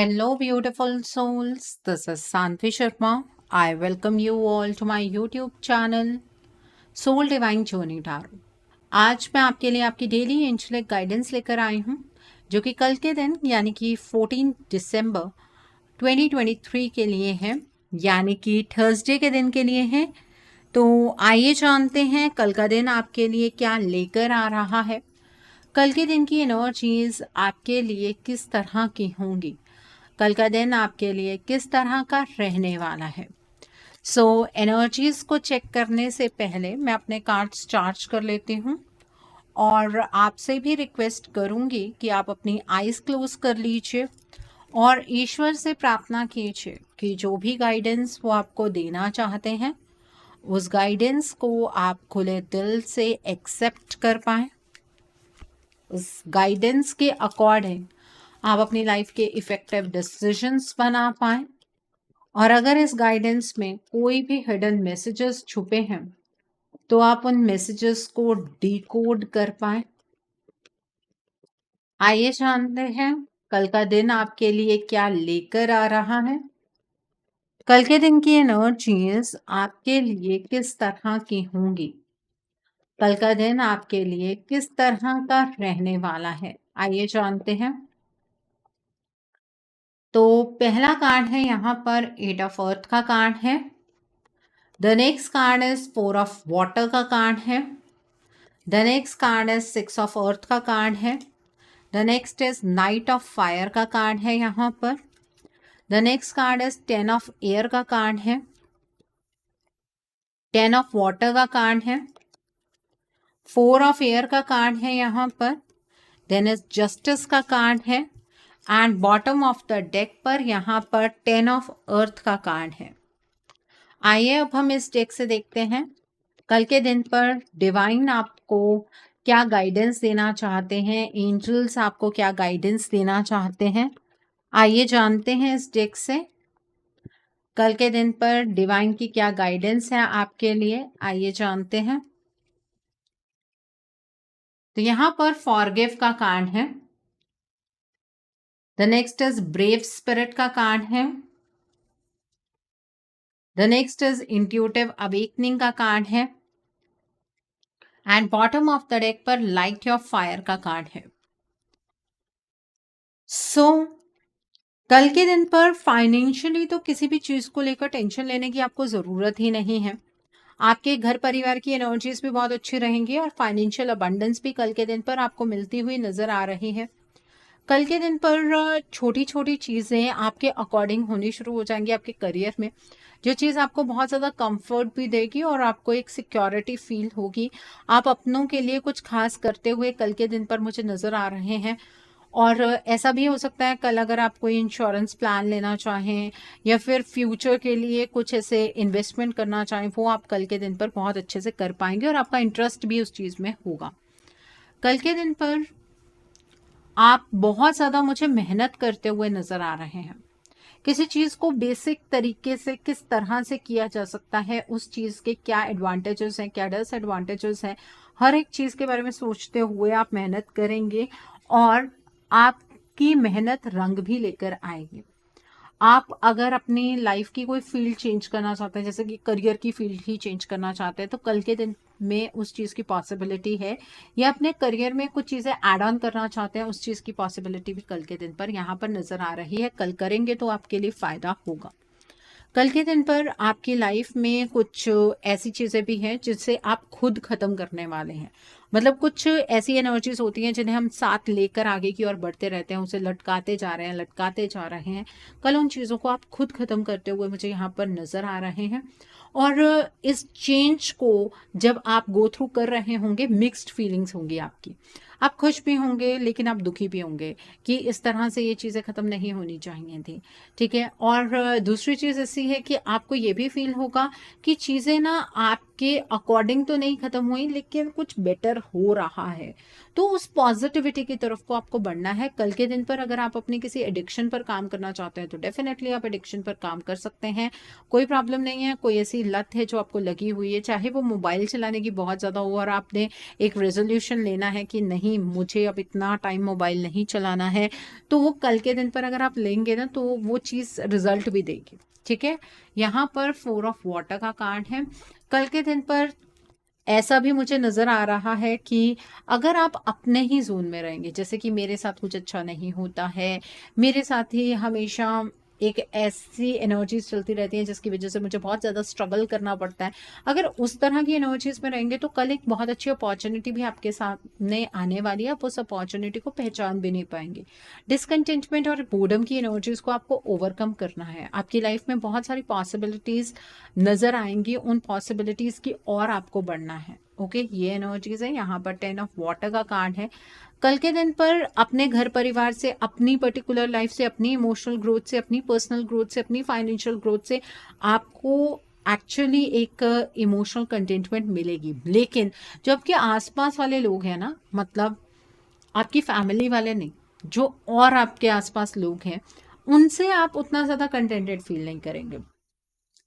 Hello, beautiful souls. This is Sanvi Sharma. I welcome you all to my YouTube channel, Soul Divine Journey Tarot. आज मैं आपके लिए आपकी daily angelic guidance लेकर आई हूँ, जो कि कल के दिन यानी कि 14 दिसंबर 2023 के लिए है, यानी कि थर्सडे के दिन के लिए है। तो आइए जानते हैं कल का दिन आपके लिए क्या लेकर आ रहा है। कल के दिन की एनर्जीज आपके लिए किस तरह की होंगी, कल का दिन आपके लिए किस तरह का रहने वाला है। एनर्जीज को चेक करने से पहले मैं अपने कार्ड्स चार्ज कर लेती हूँ और आपसे भी रिक्वेस्ट करूँगी कि आप अपनी आईज क्लोज कर लीजिए और ईश्वर से प्रार्थना कीजिए कि जो भी गाइडेंस वो आपको देना चाहते हैं उस गाइडेंस को आप खुले दिल से एक्सेप्ट कर पाएँ। उस गाइडेंस के अकॉर्डिंग आप अपनी लाइफ के इफ़ेक्टिव डिसीजंस बना पाएँ। और अगर इस गाइडेंस में कोई भी हिडन मैसेजेस छुपे हैं तो आप उन मैसेजेस को डिकोड कर पाएँ। आइए जानते हैं कल का दिन आपके लिए क्या लेकर आ रहा है। कल के दिन की एनर्जीज आपके लिए किस तरह की होंगी, कल का दिन आपके लिए किस तरह का रहने वाला है, आइए जानते हैं। तो पहला कार्ड है यहाँ पर 8 ऑफ अर्थ का कार्ड है। The next card is 4 of water का कार्ड है। The next card is 6 of earth का कार्ड है। The next is night of fire का कार्ड है यहाँ पर। The next card is 10 of air का कार्ड है। 10 ऑफ वाटर का कार्ड है। 4 ऑफ एयर का कार्ड है यहाँ पर। देन इज जस्टिस का कार्ड है and bottom of the deck पर यहाँ पर 10 ऑफ अर्थ का कार्ड है। आइए अब हम इस डेक से देखते हैं कल के दिन पर डिवाइन आपको क्या गाइडेंस देना चाहते हैं, एंजल्स आपको क्या गाइडेंस देना चाहते हैं। आइए जानते हैं इस डेक से कल के दिन पर डिवाइन की क्या गाइडेंस है आपके लिए, आइए जानते हैं। तो यहाँ पर फॉरगिव का कार्ड है। The next is brave spirit का कार्ड है। The next is intuitive awakening का कार्ड है and bottom of the deck पर लाइट ऑफ फायर का कार्ड है। कल के दिन पर फाइनेंशियली तो किसी भी चीज को लेकर टेंशन लेने की आपको जरूरत ही नहीं है। आपके घर परिवार की एनर्जीज भी बहुत अच्छी रहेंगी और फाइनेंशियल अबंडेंस भी कल के दिन पर आपको मिलती हुई नजर आ रही है। कल के दिन पर छोटी छोटी चीज़ें आपके अकॉर्डिंग होनी शुरू हो जाएंगी आपके करियर में, जो चीज़ आपको बहुत ज़्यादा कंफर्ट भी देगी और आपको एक सिक्योरिटी फील होगी। आप अपनों के लिए कुछ खास करते हुए कल के दिन पर मुझे नज़र आ रहे हैं। और ऐसा भी हो सकता है कल अगर आप कोई इंश्योरेंस प्लान लेना चाहें या फिर फ्यूचर के लिए कुछ ऐसे इन्वेस्टमेंट करना चाहें, वो आप कल के दिन पर बहुत अच्छे से कर पाएंगे और आपका इंटरेस्ट भी उस चीज़ में होगा। कल के दिन पर आप बहुत ज़्यादा मुझे मेहनत करते हुए नज़र आ रहे हैं। किसी चीज़ को बेसिक तरीके से किस तरह से किया जा सकता है, उस चीज़ के क्या एडवांटेजेस हैं, क्या डिसएडवांटेजेस हैं, हर एक चीज़ के बारे में सोचते हुए आप मेहनत करेंगे और आपकी मेहनत रंग भी लेकर आएगी। आप अगर अपनी लाइफ की कोई फील्ड चेंज करना चाहते हैं, जैसे कि करियर की फील्ड ही चेंज करना चाहते हैं, तो कल के दिन में उस चीज़ की पॉसिबिलिटी है। या अपने करियर में कुछ चीज़ें ऐड ऑन करना चाहते हैं, उस चीज़ की पॉसिबिलिटी भी कल के दिन पर यहाँ पर नज़र आ रही है। कल करेंगे तो आपके लिए फ़ायदा होगा। कल के दिन पर आपकी लाइफ में कुछ ऐसी चीज़ें भी हैं जिससे आप खुद ख़त्म करने वाले हैं। मतलब कुछ ऐसी एनर्जीज होती हैं जिन्हें हम साथ लेकर आगे की ओर बढ़ते रहते हैं, उसे लटकाते जा रहे हैं, लटकाते जा रहे हैं। कल उन चीज़ों को आप खुद ख़त्म करते हुए मुझे यहाँ पर नज़र आ रहे हैं। और इस चेंज को जब आप गो थ्रू कर रहे होंगे, मिक्स्ड फीलिंग्स होंगी आपकी। आप खुश भी होंगे लेकिन आप दुखी भी होंगे कि इस तरह से ये चीज़ें ख़त्म नहीं होनी चाहिए थी, ठीक है। और दूसरी चीज़ ऐसी है कि आपको ये भी फील होगा कि चीज़ें ना आपके अकॉर्डिंग तो नहीं ख़त्म हुई लेकिन कुछ बेटर हो रहा है। तो उस पॉजिटिविटी की तरफ को आपको बढ़ना है। कल के दिन पर अगर आप अपनी किसी एडिक्शन पर काम करना चाहते हैं तो डेफिनेटली आप एडिक्शन पर काम कर सकते हैं, कोई प्रॉब्लम नहीं है। कोई ऐसी लत है जो आपको लगी हुई है, चाहे वो मोबाइल चलाने की बहुत ज़्यादा हो और आपने एक रेजोल्यूशन लेना है कि नहीं नहीं मुझे अब इतना टाइम मोबाइल नहीं चलाना है, तो वो कल के दिन पर अगर आप लेंगे ना तो वो चीज़ रिजल्ट भी देगी। ठीक है, यहाँ पर 4 ऑफ वाटर का कार्ड है। कल के दिन पर ऐसा भी मुझे नज़र आ रहा है कि अगर आप अपने ही ज़ोन में रहेंगे, जैसे कि मेरे साथ कुछ अच्छा नहीं होता है, मेरे साथ ही हमेशा एक ऐसी एनर्जीज़ चलती रहती हैं जिसकी वज़ह से मुझे बहुत ज़्यादा स्ट्रगल करना पड़ता है। अगर उस तरह की एनर्जीज़ में रहेंगे तो कल एक बहुत अच्छी अपॉर्च्युनिटी भी आपके सामने आने वाली है, आप उस अपॉर्च्युनिटी को पहचान भी नहीं पाएँगे। डिसकंटेंटमेंट और बोर्डम की एनर्जीज़ को आपको ओवरकम करना है। आपकी लाइफ़ में बहुत सारी पॉसिबिलिटीज़ नज़र आएँगी, उन पॉसिबिलिटीज़ की ओर आपको बढ़ना है। ओके, ये एनर्जीज़ है। यहाँ पर 10 ऑफ वाटर का कार्ड है। कल के दिन पर अपने घर परिवार से, अपनी पर्टिकुलर लाइफ से, अपनी इमोशनल ग्रोथ से, अपनी पर्सनल ग्रोथ से, अपनी फाइनेंशियल ग्रोथ से आपको एक्चुअली एक इमोशनल कंटेंटमेंट मिलेगी। लेकिन जो आपके आसपास वाले लोग हैं ना, मतलब आपकी फैमिली वाले नहीं, जो और आपके आसपास लोग हैं, उनसे आप उतना ज़्यादा कंटेंटेड फील नहीं करेंगे।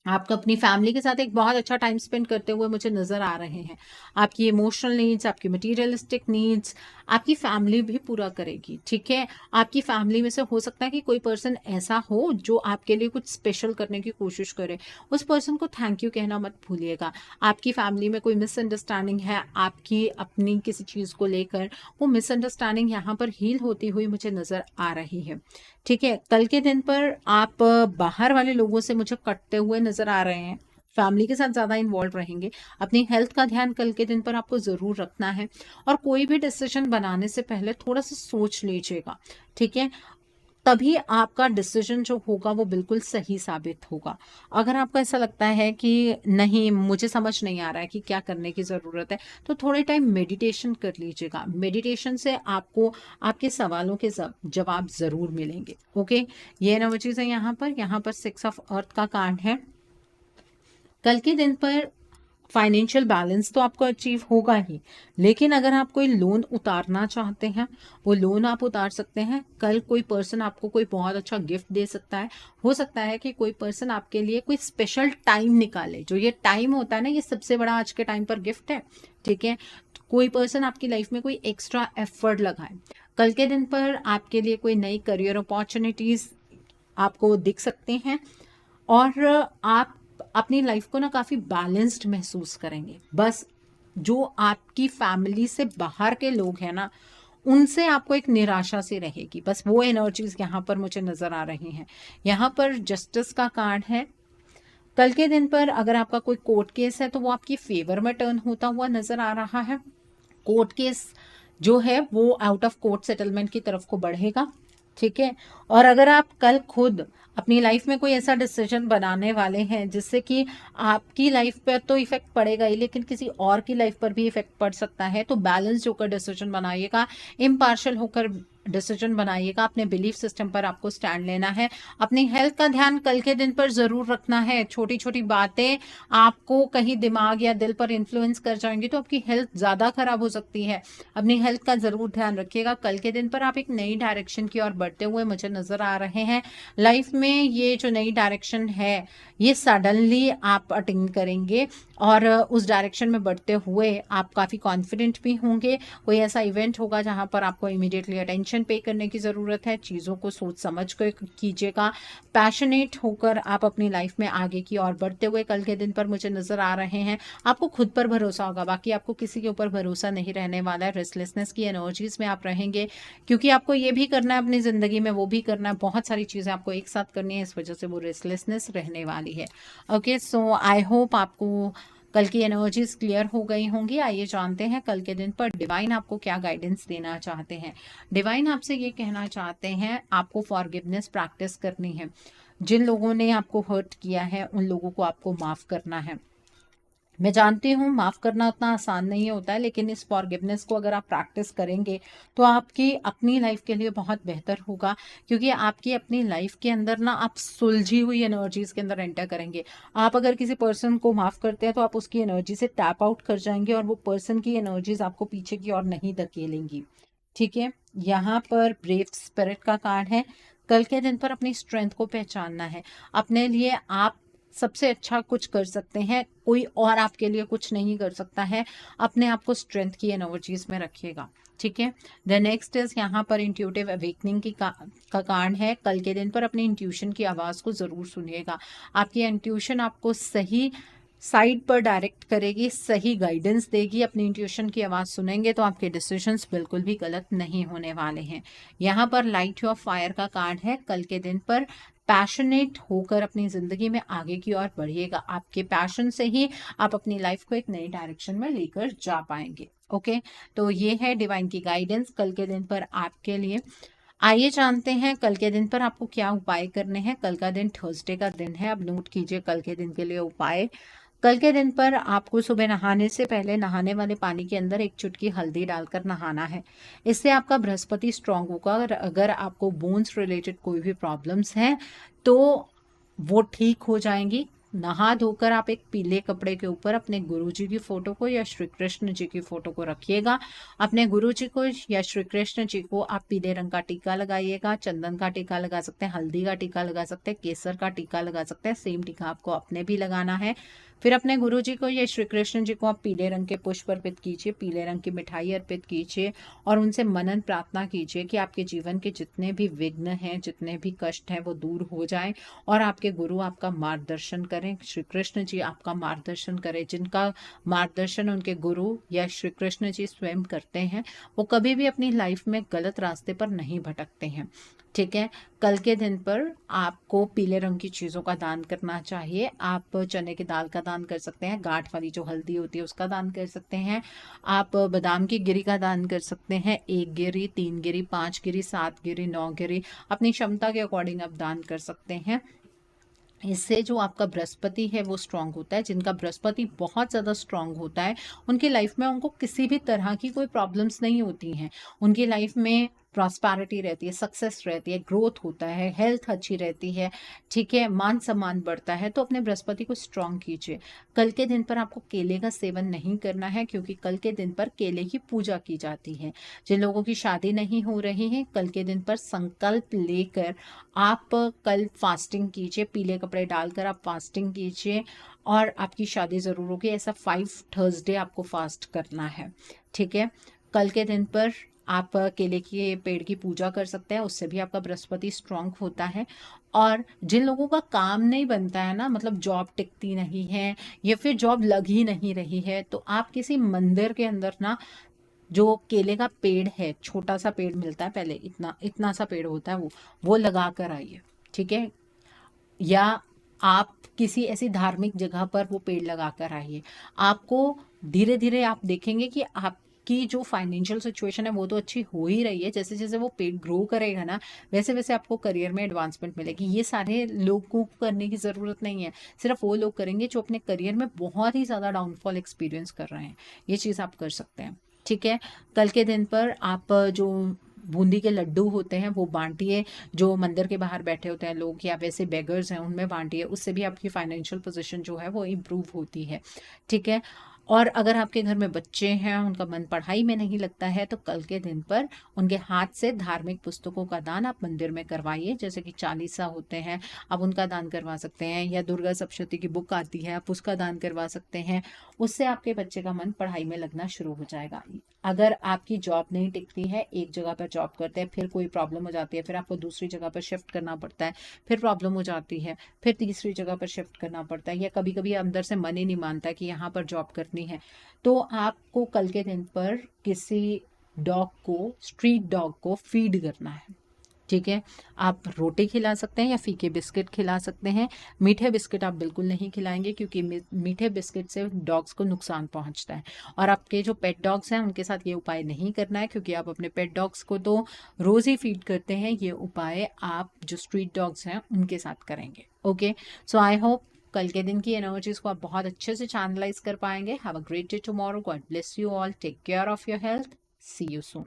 आपको अपनी फैमिली के साथ एक बहुत अच्छा टाइम स्पेंड करते हुए मुझे नज़र आ रहे हैं। आपकी इमोशनल नीड्स, आपकी मटेरियलिस्टिक नीड्स आपकी फैमिली भी पूरा करेगी। ठीक है, आपकी फैमिली में से हो सकता है कि कोई पर्सन ऐसा हो जो आपके लिए कुछ स्पेशल करने की कोशिश करे। उस पर्सन को थैंक यू कहना मत भूलिएगा। आपकी फैमिली में कोई मिसअंडरस्टैंडिंग है आपकी अपनी किसी चीज़ को लेकर, वो मिसअंडरस्टैंडिंग यहाँ पर हील होती हुई मुझे नज़र आ रही है। ठीक है, कल के दिन पर आप बाहर वाले लोगों से मुझे कटते हुए नज़र आ रहे हैं, फैमिली के साथ ज़्यादा इन्वॉल्व रहेंगे। अपनी हेल्थ का ध्यान कल के दिन पर आपको ज़रूर रखना है और कोई भी डिसीजन बनाने से पहले थोड़ा सा सोच लीजिएगा। ठीक है, तभी आपका डिसीजन जो होगा वो बिल्कुल सही साबित होगा। अगर आपको ऐसा लगता है कि नहीं मुझे समझ नहीं आ रहा है कि क्या करने की ज़रूरत है, तो थोड़े टाइम मेडिटेशन कर लीजिएगा। मेडिटेशन से आपको आपके सवालों के जवाब ज़रूर मिलेंगे। ओके, ये ना वो चीज़ है। यहाँ पर 6 ऑफ अर्थ का कार्ड है। कल के दिन पर फाइनेंशियल बैलेंस तो आपको अचीव होगा ही, लेकिन अगर आप कोई लोन उतारना चाहते हैं, वो लोन आप उतार सकते हैं। कल कोई पर्सन आपको कोई बहुत अच्छा गिफ्ट दे सकता है। हो सकता है कि कोई पर्सन आपके लिए कोई स्पेशल टाइम निकाले। जो ये टाइम होता है ना, ये सबसे बड़ा आज के टाइम पर गिफ्ट है। ठीक है, कोई पर्सन आपकी लाइफ में कोई एक्स्ट्रा एफर्ट लगाए। कल के दिन पर आपके लिए कोई नई करियर अपॉर्चुनिटीज़ आपको दिख सकते हैं और आप अपनी लाइफ को ना काफ़ी बैलेंस्ड महसूस करेंगे। बस जो आपकी फैमिली से बाहर के लोग हैं ना, उनसे आपको एक निराशा सी रहेगी। बस वो एनर्जीज यहाँ पर मुझे नज़र आ रही हैं। यहाँ पर जस्टिस का कार्ड है। कल के दिन पर अगर आपका कोई कोर्ट केस है तो वो आपकी फेवर में टर्न होता हुआ नज़र आ रहा है। कोर्ट केस जो है वो आउट ऑफ कोर्ट सेटलमेंट की तरफ को बढ़ेगा। ठीक है, और अगर आप कल खुद अपनी लाइफ में कोई ऐसा डिसीजन बनाने वाले हैं जिससे कि आपकी लाइफ पर तो इफेक्ट पड़ेगा ही, लेकिन किसी और की लाइफ पर भी इफेक्ट पड़ सकता है, तो बैलेंस होकर डिसीजन बनाइएगा, इम्पार्शियल होकर डिसीजन बनाइएगा। अपने बिलीफ सिस्टम पर आपको स्टैंड लेना है। अपनी हेल्थ का ध्यान कल के दिन पर ज़रूर रखना है। छोटी छोटी बातें आपको कहीं दिमाग या दिल पर इन्फ्लुएंस कर जाएंगी तो आपकी हेल्थ ज़्यादा खराब हो सकती है। अपनी हेल्थ का ज़रूर ध्यान रखिएगा। कल के दिन पर आप एक नई डायरेक्शन की ओर बढ़ते हुए मुझे नज़र आ रहे हैं। लाइफ में ये जो नई डायरेक्शन है ये सडनली आप अटेन करेंगे और उस डायरेक्शन में बढ़ते हुए आप काफ़ी कॉन्फिडेंट भी होंगे। कोई ऐसा इवेंट होगा जहाँ पर आपको इमीडिएटली अटेंशन पे करने की ज़रूरत है। चीज़ों को सोच समझ कर कीजिएगा। पैशनेट होकर आप अपनी लाइफ में आगे की ओर बढ़ते हुए कल के दिन पर मुझे नज़र आ रहे हैं। आपको खुद पर भरोसा होगा, बाकी आपको किसी के ऊपर भरोसा नहीं रहने वाला है। रेस्टलेसनेस की एनर्जीज में आप रहेंगे क्योंकि आपको ये भी करना है अपनी ज़िंदगी में, वो भी करना है, बहुत सारी चीज़ें आपको एक साथ करनी है, इस वजह से वो रेस्टलेसनेस रहने वाली है। ओके, सो आई होप आपको कल की एनर्जीज क्लियर हो गई होंगी। आइए जानते हैं कल के दिन पर डिवाइन आपको क्या गाइडेंस देना चाहते हैं। डिवाइन आपसे ये कहना चाहते हैं आपको फॉरगिवनेस प्रैक्टिस करनी है। जिन लोगों ने आपको हर्ट किया है उन लोगों को आपको माफ़ करना है। मैं जानती हूँ माफ़ करना उतना आसान नहीं होता है, लेकिन इस फॉरगिवनेस को अगर आप प्रैक्टिस करेंगे तो आपकी अपनी लाइफ के लिए बहुत बेहतर होगा, क्योंकि आपकी अपनी लाइफ के अंदर ना आप सुलझी हुई एनर्जीज के अंदर एंटर करेंगे। आप अगर किसी पर्सन को माफ़ करते हैं तो आप उसकी एनर्जी से टैप आउट कर जाएंगे और वो पर्सन की एनर्जीज आपको पीछे की ओर नहीं धकेलेंगी। ठीक है, यहाँ पर ब्रेव स्पिरिट का कार्ड है। कल के दिन पर अपनी स्ट्रेंथ को पहचानना है। अपने लिए आप सबसे अच्छा कुछ कर सकते हैं, कोई और आपके लिए कुछ नहीं कर सकता है। अपने आप को स्ट्रेंथ की एनर्जीज में रखिएगा, ठीक है। द नेक्स्ट इज यहाँ पर इंट्यूटिव अवेकनिंग का कारण है। कल के दिन पर अपनी इंट्यूशन की आवाज़ को ज़रूर सुनिएगा। आपकी इंट्यूशन आपको सही साइड पर डायरेक्ट करेगी, सही गाइडेंस देगी। अपनी इंट्यूशन की आवाज़ सुनेंगे तो आपके डिसीजंस बिल्कुल भी गलत नहीं होने वाले हैं। यहाँ पर लाइट योर फायर का कार्ड है। कल के दिन पर पैशनेट होकर अपनी ज़िंदगी में आगे की ओर बढ़िएगा। आपके पैशन से ही आप अपनी लाइफ को एक नई डायरेक्शन में लेकर जा पाएंगे। ओके, तो ये है डिवाइन की गाइडेंस कल के दिन पर आपके लिए। आइए जानते हैं कल के दिन पर आपको क्या उपाय करने हैं। कल का दिन थर्सडे का दिन है। अब नोट कीजिए कल के दिन के लिए उपाय। कल के दिन पर आपको सुबह नहाने से पहले नहाने वाले पानी के अंदर एक चुटकी हल्दी डालकर नहाना है। इससे आपका बृहस्पति स्ट्रांग होगा। अगर आपको बोन्स रिलेटेड कोई भी प्रॉब्लम्स हैं तो वो ठीक हो जाएंगी। नहा धोकर आप एक पीले कपड़े के ऊपर अपने गुरुजी की फोटो को या श्री कृष्ण जी की फोटो को रखिएगा। अपने गुरुजी को या श्री कृष्ण जी को आप पीले रंग का टीका लगाइएगा। चंदन का टीका लगा सकते हैं, हल्दी का टीका लगा सकते हैं, केसर का टीका लगा सकते हैं। सेम टीका आपको अपने भी लगाना है। फिर अपने गुरुजी को या श्री कृष्ण जी को आप पीले रंग के पुष्प अर्पित कीजिए, पीले रंग की मिठाई अर्पित कीजिए और उनसे मनन प्रार्थना कीजिए कि आपके जीवन के जितने भी विघ्न हैं, जितने भी कष्ट हैं वो दूर हो जाएं और आपके गुरु आपका मार्गदर्शन करें। श्री कृष्ण जी आपका मार्गदर्शन करें। जिनका मार्गदर्शन उनके गुरु या श्री कृष्ण जी स्वयं करते हैं वो कभी भी अपनी लाइफ में गलत रास्ते पर नहीं भटकते हैं, ठीक है। कल के दिन पर आपको पीले रंग की चीज़ों का दान करना चाहिए। आप चने की दाल का दान कर सकते हैं, गांठ वाली जो हल्दी होती है उसका दान कर सकते हैं, आप बादाम की गिरी का दान कर सकते हैं। 1 गिरी, 3 गिरी, 5 गिरी, 7 गिरी, 9 गिरी, अपनी क्षमता के अकॉर्डिंग आप दान कर सकते हैं। इससे जो आपका बृहस्पति है वो स्ट्रांग होता है। जिनका बृहस्पति बहुत ज़्यादा स्ट्रांग होता है उनकी लाइफ में उनको किसी भी तरह की कोई प्रॉब्लम्स नहीं होती हैं। उनकी लाइफ में प्रॉस्पेरिटी रहती है, सक्सेस रहती है, ग्रोथ होता है, हेल्थ अच्छी रहती है, ठीक है, मान सम्मान बढ़ता है। तो अपने बृहस्पति को स्ट्रांग कीजिए। कल के दिन पर आपको केले का सेवन नहीं करना है क्योंकि कल के दिन पर केले की पूजा की जाती है। जिन लोगों की शादी नहीं हो रही है कल के दिन पर संकल्प लेकर आप कल फास्टिंग कीजिए। पीले कपड़े डालकर आप फास्टिंग कीजिए और आपकी शादी ज़रूर होगी। ऐसा 5 थर्सडे आपको फास्ट करना है, ठीक है। कल के दिन पर आप केले के पेड़ की पूजा कर सकते हैं, उससे भी आपका बृहस्पति स्ट्रांग होता है। और जिन लोगों का काम नहीं बनता है ना, मतलब जॉब टिकती नहीं है या फिर जॉब लग ही नहीं रही है, तो आप किसी मंदिर के अंदर ना जो केले का पेड़ है, छोटा सा पेड़ मिलता है, पहले इतना इतना सा पेड़ होता है, वो लगा कर आइए, ठीक है। या आप किसी ऐसी धार्मिक जगह पर वो पेड़ लगा कर आइए। आपको धीरे धीरे आप देखेंगे कि आपकी जो फाइनेंशियल सिचुएशन है वो तो अच्छी हो ही रही है। जैसे जैसे वो पेड़ ग्रो करेगा ना वैसे वैसे आपको करियर में एडवांसमेंट मिलेगी। ये सारे लोगों को करने की ज़रूरत नहीं है, सिर्फ वो लोग करेंगे जो अपने करियर में बहुत ही ज़्यादा डाउनफॉल एक्सपीरियंस कर रहे हैं। ये चीज़ आप कर सकते हैं, ठीक है। कल के दिन पर आप जो बूंदी के लड्डू होते हैं वो बांटिए। जो मंदिर के बाहर बैठे होते हैं लोग या वैसे बेगर्स हैं उनमें बांटिए। उससे भी आपकी फाइनेंशियल पोजीशन जो है वो इम्प्रूव होती है, ठीक है। और अगर आपके घर में बच्चे हैं उनका मन पढ़ाई में नहीं लगता है तो कल के दिन पर उनके हाथ से धार्मिक पुस्तकों का दान आप मंदिर में करवाइए। जैसे कि चालीसा होते हैं आप उनका दान करवा सकते हैं, या दुर्गा सप्तशती की बुक आती है आप उसका दान करवा सकते हैं। उससे आपके बच्चे का मन पढ़ाई में लगना शुरू हो जाएगा। अगर आपकी जॉब नहीं टिकती है, एक जगह पर जॉब करते हैं फिर कोई प्रॉब्लम हो जाती है, फिर आपको दूसरी जगह पर शिफ्ट करना पड़ता है, फिर प्रॉब्लम हो जाती है, फिर तीसरी जगह पर शिफ्ट करना पड़ता है, या कभी कभी अंदर से मन ही नहीं मानता कि यहाँ पर जॉब करनी है, तो आपको कल के दिन पर किसी डॉग को, स्ट्रीट डॉग को फीड करना है, ठीक है। आप रोटी खिला सकते हैं या फीके बिस्किट खिला सकते हैं। मीठे बिस्किट आप बिल्कुल नहीं खिलाएंगे क्योंकि मीठे बिस्किट से डॉग्स को नुकसान पहुंचता है। और आपके जो पेट डॉग्स हैं उनके साथ ये उपाय नहीं करना है क्योंकि आप अपने पेट डॉग्स को तो रोज़ ही फीड करते हैं। ये उपाय आप जो स्ट्रीट डॉग्स हैं उनके साथ करेंगे, ओके। सो आई होप कल के दिन की एनर्जीज को आप बहुत अच्छे से चैनलाइज कर पाएंगे। Have a great day tomorrow. God bless you all. Take care of your health. See you soon.